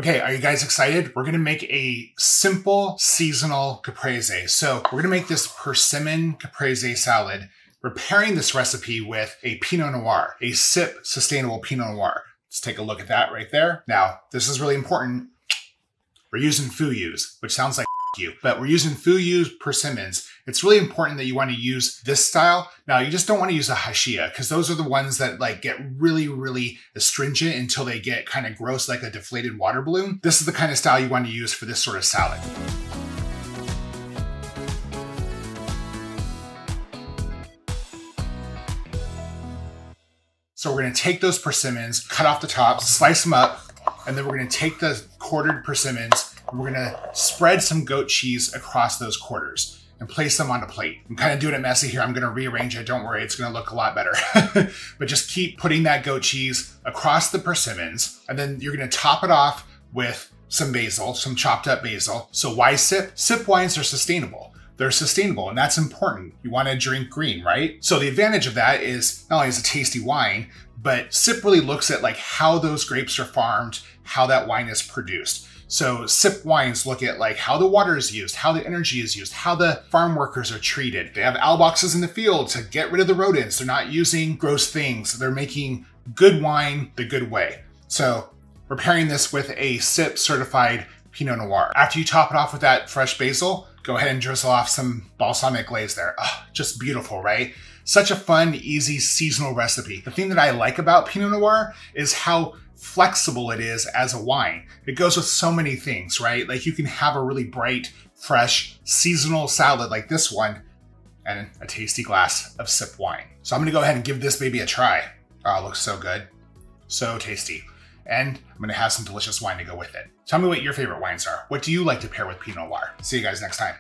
Okay, are you guys excited? We're gonna make a simple seasonal caprese. So we're gonna make this persimmon caprese salad. We're pairing this recipe with a Pinot Noir, a SIP sustainable Pinot Noir. Let's take a look at that right there. Now, this is really important. We're using Fuyus, which sounds like you, but we're using Fuyu persimmons. It's really important that you want to use this style. Now, you just don't want to use a hashia because those are the ones that like get really astringent until they get kind of gross like a deflated water balloon. This is the kind of style you want to use for this sort of salad. So we're going to take those persimmons, cut off the tops, slice them up, and then we're going to take the quartered persimmons and we're going to spread some goat cheese across those quarters and place them on a plate. I'm kind of doing it messy here. I'm going to rearrange it. Don't worry, it's going to look a lot better. But just keep putting that goat cheese across the persimmons, and then you're going to top it off with some basil, some chopped up basil. So why SIP? SIP wines are sustainable. They're sustainable, and that's important. You want to drink green, right? So the advantage of that is not only is it a tasty wine, but SIP really looks at like how those grapes are farmed, how that wine is produced. So SIP wines look at like how the water is used, how the energy is used, how the farm workers are treated. They have owl boxes in the field to get rid of the rodents. They're not using gross things. They're making good wine the good way. So we're pairing this with a SIP certified Pinot Noir. After you top it off with that fresh basil, go ahead and drizzle off some balsamic glaze there. Oh, just beautiful, right? Such a fun, easy, seasonal recipe. The thing that I like about Pinot Noir is how flexible it is as a wine. It goes with so many things, right? Like you can have a really bright, fresh, seasonal salad like this one and a tasty glass of SIP wine. So I'm gonna go ahead and give this baby a try. Oh, it looks so good. So tasty. And I'm gonna have some delicious wine to go with it. Tell me what your favorite wines are. What do you like to pair with Pinot Noir? See you guys next time.